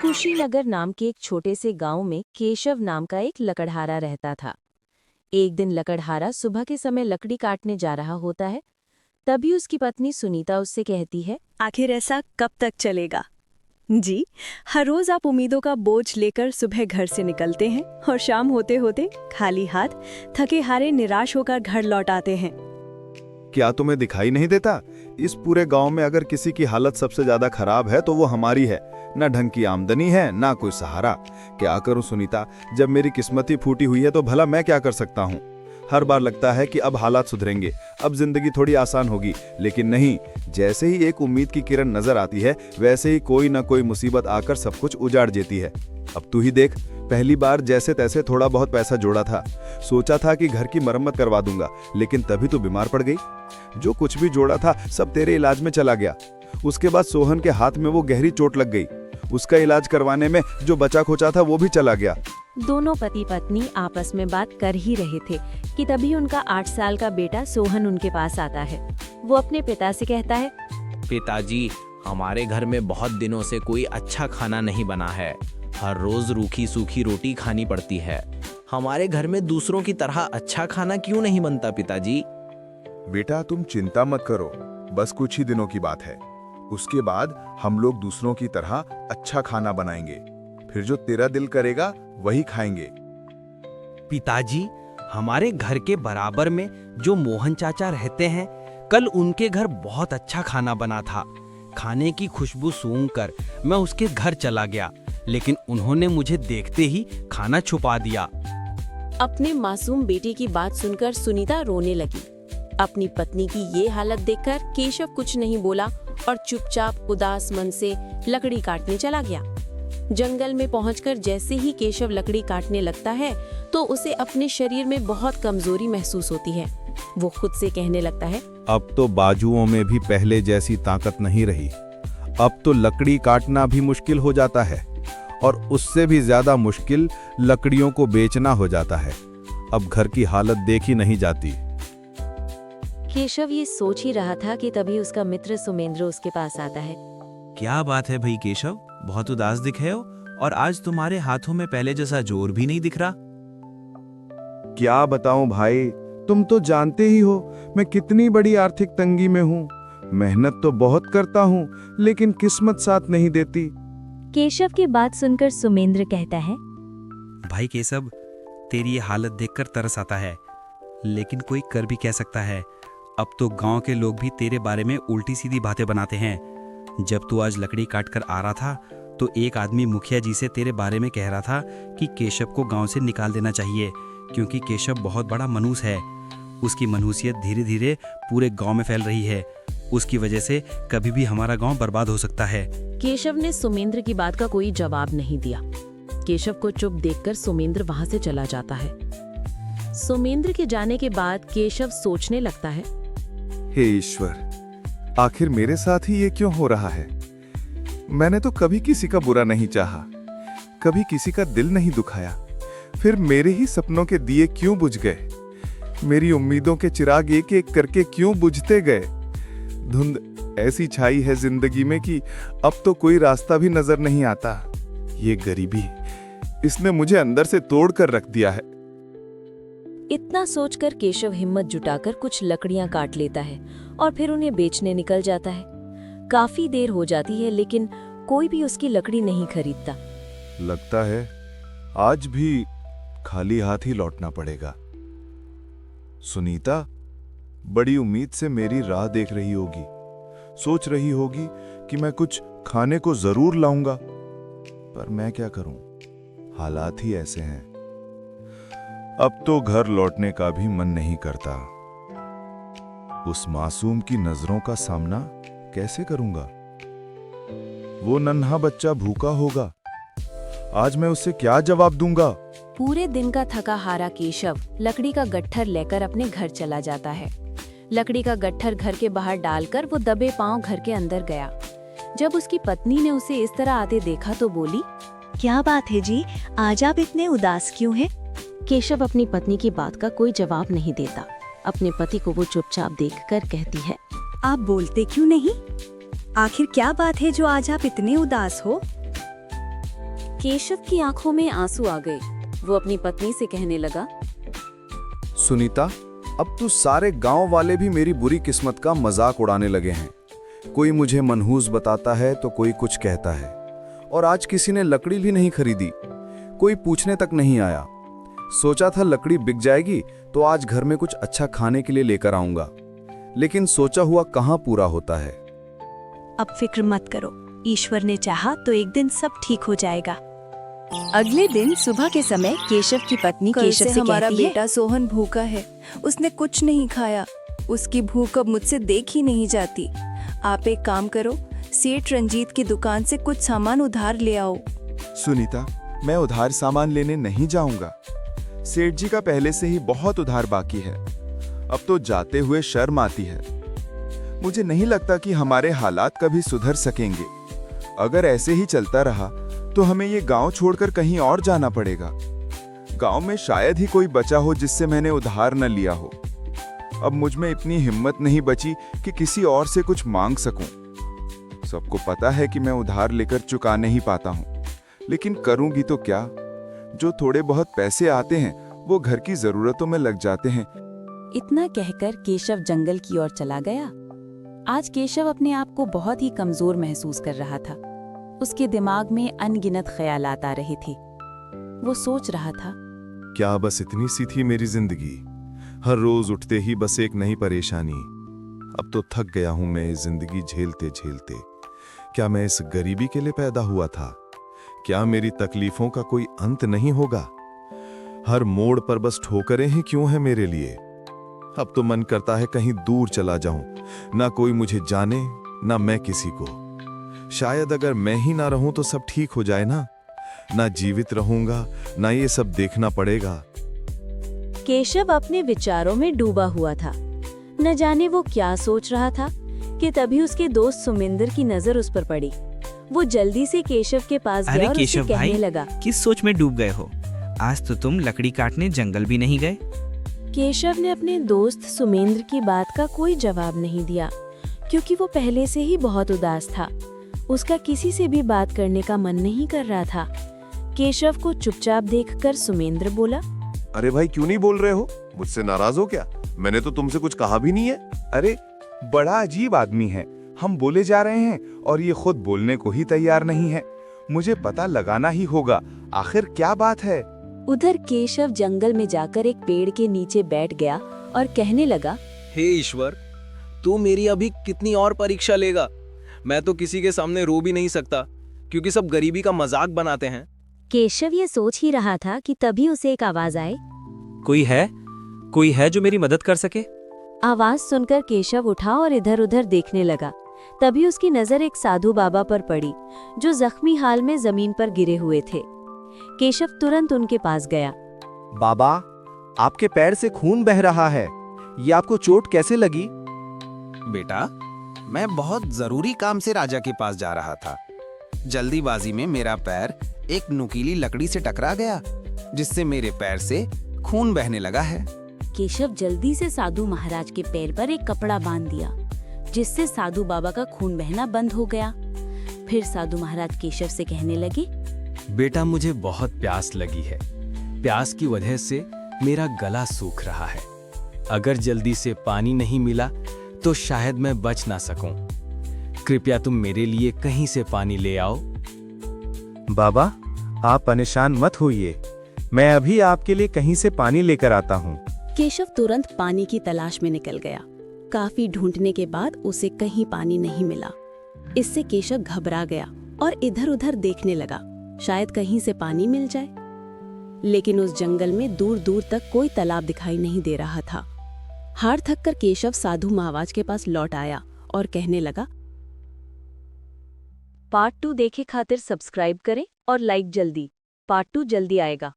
कुशीनगर नाम के एक छोटे से गांव में केशव नाम का एक लकड़हारा रहता था। एक दिन लकड़हारा सुबह के समय लकड़ी काटने जा रहा होता है। तभी उसकी पत्नी सुनीता उससे कहती है, आखिर ऐसा कब तक चलेगा जी। हर रोज आप उम्मीदों का बोझ लेकर सुबह घर से निकलते हैं और शाम होते होते खाली हाथ, थके हारे, निराश होकर घर लौट आते हैं। क्या तुम्हें दिखाई नहीं देता? इस पूरे गांव में अगर किसी की हालत सबसे ज्यादा खराब है तो वो हमारी है। ना ढंग की आमदनी है, ना कोई सहारा। क्या करूं सुनीता, जब मेरी किस्मत ही फूटी हुई है तो भला मैं क्या कर सकता हूं? हर बार लगता है कि अब हालात सुधरेंगे, अब जिंदगी थोड़ी आसान होगी, लेकिन नहीं। जैसे ही एक उम्मीद की किरण नजर आती है, वैसे ही कोई ना कोई मुसीबत आकर सब कुछ उजाड़ देती है। अब तू ही देख, पहली बार जैसे तैसे थोड़ा बहुत पैसा जोड़ा था, सोचा था कि घर की मरम्मत करवा दूंगा, लेकिन तभी तो बीमार पड़ गई। जो कुछ भी जोड़ा था सब तेरे इलाज में चला गया। उसके बाद सोहन के हाथ में वो गहरी चोट लग गई, उसका इलाज करवाने में जो बचा खोचा था वो भी चला गया। दोनों पति पत्नी आपस में बात कर ही रहे थे कि तभी उनका 8 साल का बेटा सोहन उनके पास आता है। वो अपने पिता से कहता है, पिताजी, हमारे घर में बहुत दिनों से कोई अच्छा खाना नहीं बना है। हर रोज रूखी सूखी रोटी खानी पड़ती है। हमारे घर में दूसरों की तरह अच्छा खाना क्यों नहीं बनता पिताजी? बेटा तुम चिंता मत करो, बस कुछ ही दिनों की बात है। उसके बाद हम लोग दूसरों की तरह अच्छा खाना बनाएंगे, फिर जो तेरा दिल करेगा वही खाएंगे। पिताजी, हमारे घर के बराबर में जो मोहन चाचा रहते हैं, कल उनके घर बहुत अच्छा खाना बना था। खाने की खुशबू सूंघकर मैं उसके घर चला गया, लेकिन उन्होंने मुझे देखते ही खाना छुपा दिया। अपने मासूम बेटे की बात सुनकर सुनीता रोने लगी। अपनी पत्नी की ये हालत देखकर केशव कुछ नहीं बोला और चुपचाप उदास मन से लकड़ी काटने चला गया। जंगल में पहुंचकर जैसे ही केशव लकड़ी काटने लगता है तो उसे अपने शरीर में बहुत कमजोरी महसूस होती है। वो खुद से कहने लगता है, अब तो बाजुओं में भी पहले जैसी ताकत नहीं रही। अब तो लकड़ी काटना भी मुश्किल हो जाता है, और उससे भी ज्यादा मुश्किल लकड़ियों को बेचना हो जाता है। अब घर की हालत देखी नहीं जाती। केशव ये सोच ही रहा था कि तभी उसका मित्र सुमेंद्र उसके पास आता है। क्या बात है भाई केशव, बहुत उदास दिखे हो, और आज तुम्हारे हाथों में पहले जैसा जोर भी नहीं दिख रहा। क्या बताऊं भाई, तुम तो जानते ही हो मैं कितनी बड़ी आर्थिक तंगी में हूँ। मेहनत तो बहुत करता हूँ, लेकिन किस्मत साथ नहीं देती। केशव की बात सुनकर सुमेंद्र कहता है, भाई केशव, तेरी ये हालत देखकर तरस आता है, लेकिन कोई कर भी कह सकता है। अब तो गांव के लोग भी तेरे बारे में उल्टी सीधी बातें बनाते हैं। जब तू आज लकड़ी काट कर आ रहा था तो एक आदमी मुखिया जी से तेरे बारे में कह रहा था कि केशव को गांव से निकाल देना चाहिए, क्योंकि केशव बहुत बड़ा मनहूस है। उसकी मनहूसियत धीरे धीरे पूरे गांव में फैल रही है। उसकी वजह से कभी भी हमारा गांव बर्बाद हो सकता है। केशव ने सुमेंद्र की बात का कोई जवाब नहीं दिया। केशव को चुप देखकर सुमेंद्र वहां से चला जाता है। सुमेंद्र के जाने के बाद केशव सोचने लगता है, हे ईश्वर, आखिर मेरे साथ ही ये क्यों हो रहा है? मैंने तो कभी किसी का बुरा नहीं चाहा, कभी किसी का दिल नहीं दुखाया, फिर मेरे ही सपनों के दिए क्यों बुझ गए? मेरी उम्मीदों के चिराग एक एक करके क्यों बुझते गए? धुंध ऐसी छाई है जिंदगी में कि अब तो कोई रास्ता भी नजर नहीं आता। ये गरीबी, इसने मुझे अंदर से तोड़ कर रख दिया है। इतना सोचकर केशव हिम्मत जुटाकर कुछ लकड़ियां काट लेता है और फिर उन्हें बेचने निकल जाता है। काफी देर हो जाती है, लेकिन कोई भी उसकी लकड़ी नहीं खरीदता। लगता है आज भी खाली हाथ ही लौटना पड़ेगा। सुनीता बड़ी उम्मीद से मेरी राह देख रही होगी, सोच रही होगी कि मैं कुछ खाने को जरूर लाऊंगा, पर मैं क्या करूं, हालात ही ऐसे हैं। अब तो घर लौटने का भी मन नहीं करता। उस मासूम की नजरों का सामना कैसे करूंगा? वो नन्हा बच्चा भूखा होगा, आज मैं उसे क्या जवाब दूंगा? पूरे दिन का थका हारा केशव लकड़ी का गट्ठर लेकर अपने घर चला जाता है। लकड़ी का गट्ठर घर के बाहर डालकर वो दबे पांव घर के अंदर गया। जब उसकी पत्नी ने उसे इस तरह आते देखा तो बोली, क्या बात है जी, आज आप इतने उदास क्यों हैं? केशव अपनी पत्नी की बात का कोई जवाब नहीं देता। अपने पति को वो चुपचाप देखकर कहती है, आप बोलते क्यों नहीं? आखिर क्या बात है जो आज आप इतने उदास हो? केशव की आंखों में आंसू आ गए। वो अपनी पत्नी से कहने लगा, सुनीता, अब तो सारे गांव वाले भी मेरी बुरी किस्मत का मजाक उड़ाने लगे हैं। कोई मुझे मनहूस बताता है तो कोई कुछ कहता है, और आज किसी ने लकड़ी भी नहीं खरीदी, कोई पूछने तक नहीं आया। सोचा था लकड़ी बिक जाएगी तो आज घर में कुछ अच्छा खाने के लिए लेकर आऊंगा, लेकिन सोचा हुआ कहाँ पूरा होता है। अब फिक्र मत करो, ईश्वर ने चाहा तो एक दिन सब ठीक हो जाएगा। अगले दिन सुबह के समय केशव की पत्नी केशव से हमारा कहती है, बेटा सोहन भूखा है, उसने कुछ नहीं खाया, उसकी भूख अब मुझसे देखी नहीं जाती। आप एक काम करो, सेठ रंजीत की दुकान से कुछ सामान उधार ले आओ। सुनीता, मैं उधार सामान लेने नहीं जाऊंगा। सेठ जी का पहले से ही बहुत उधार बाकी है। अब तो जाते हुए शर्म आती है। मुझे नहीं लगता कि हमारे हालात कभी सुधर सकेंगे। अगर ऐसे ही चलता रहा तो हमें ये गांव छोड़कर कहीं और जाना पड़ेगा। गांव में शायद ही कोई बचा हो जिससे मैंने उधार न लिया हो। अब मुझ में इतनी हिम्मत नहीं बची कि किसी और से कुछ मांग सकूं। सबको पता है कि मैं उधार लेकर चुका नहीं पाता हूं, लेकिन करूंगी तो क्या? जो थोड़े बहुत पैसे आते हैं वो घर की जरूरतों में लग जाते हैं। इतना कहकर केशव जंगल की ओर चला गया। आज केशव अपने आप को बहुत ही कमजोर महसूस कर रहा था। उसके दिमाग में अनगिनत ख्यालात आ रहे थे। वो सोच रहा था, क्या बस इतनी सी थी मेरी जिंदगी? हर रोज उठते ही बस एक नई परेशानी। अब तो थक गया हूं मैं इस जिंदगी झेलते झेलते। क्या मैं इस गरीबी के लिए पैदा हुआ था? क्या मेरी तकलीफों का कोई अंत नहीं होगा? हर मोड़ पर बस ठोकरें ही क्यों हैं मेरे लिए? अब तो मन करता है कहीं दूर चला जाऊं, ना कोई मुझे जाने ना मैं किसी को। शायद अगर मैं ही ना रहूं तो सब ठीक हो जाए ना जीवित रहूंगा ना ये सब देखना पड़ेगा। केशव अपने विचारों में डूबा हुआ था। न जाने वो क्या सोच रहा था कि तभी उसके दोस्त सुमिंदर की नजर उस पर पड़ी। वो जल्दी से केशव के पास अरे गया और उससे केशव कहने भाई, लगा, किस सोच में डूब गए हो? आज तो तुम लकड़ी काटने जंगल भी नहीं गए। केशव ने अपने दोस्त सुमेंद्र की बात का कोई जवाब नहीं दिया, क्योंकि वो पहले से ही बहुत उदास था। उसका किसी से भी बात करने का मन नहीं कर रहा था। केशव को चुपचाप देखकर सुमेंद्र बोला, अरे भाई, क्यों नहीं बोल रहे हो? मुझसे नाराज हो क्या? मैंने तो तुमसे कुछ कहा भी नहीं है। अरे बड़ा अजीब आदमी है। हम बोले जा रहे हैं और ये खुद बोलने को ही तैयार नहीं है। मुझे पता लगाना ही होगा, आखिर क्या बात है। उधर केशव जंगल में जाकर एक पेड़ के नीचे बैठ गया और कहने लगा, हे ईश्वर, तू मेरी अभी कितनी और परीक्षा लेगा? मैं तो किसी के सामने रो भी नहीं सकता, क्योंकि सब गरीबी का मजाक बनाते हैं। केशव ये सोच ही रहा था कि तभी उसे एक आवाज आई। कोई है जो मेरी मदद कर सके? आवाज सुनकर केशव उठा और इधर उधर देखने लगा। तभी उसकी नजर एक साधु बाबा पर पड़ी, जो जख्मी हाल में जमीन पर गिरे हुए थे। केशव तुरंत उनके पास गया। बाबा, आपके पैर से खून बह रहा है। ये आपको चोट कैसे लगी? बेटा, मैं बहुत जरूरी काम से राजा के पास जा रहा था। जल्दीबाजी में मेरा पैर एक नुकीली लकड़ी से टकरा गया, जिससे मेरे पैर से खून बहने लगा है। केशव जल्दी से साधु महाराज के पैर पर एक कपड़ा बांध दिया, जिससे साधु बाबा का खून बहना बंद हो गया। फिर साधु महाराज केशव से कहने लगे, बेटा, मुझे बहुत प्यास लगी है। प्यास की वजह से मेरा गला सूख रहा है। अगर जल्दी से पानी नहीं मिला तो शायद मैं बच ना सकूं। कृपया तुम मेरे लिए कहीं से पानी ले आओ। बाबा, आप परेशान मत होइए। मैं अभी आपके लिए कहीं से पानी लेकर आता हूँ। केशव तुरंत पानी की तलाश में निकल गया। काफी ढूंढने के बाद उसे कहीं पानी नहीं मिला। इससे केशव घबरा गया और इधर उधर देखने लगा, शायद कहीं से पानी मिल जाए। लेकिन उस जंगल में दूर दूर तक कोई तालाब दिखाई नहीं दे रहा था। हार थककर केशव साधु महाराज के पास लौट आया और कहने लगा, पार्ट 2 देखे खातिर सब्सक्राइब करें और लाइक जल्दी। पार्ट 2 जल्दी आएगा।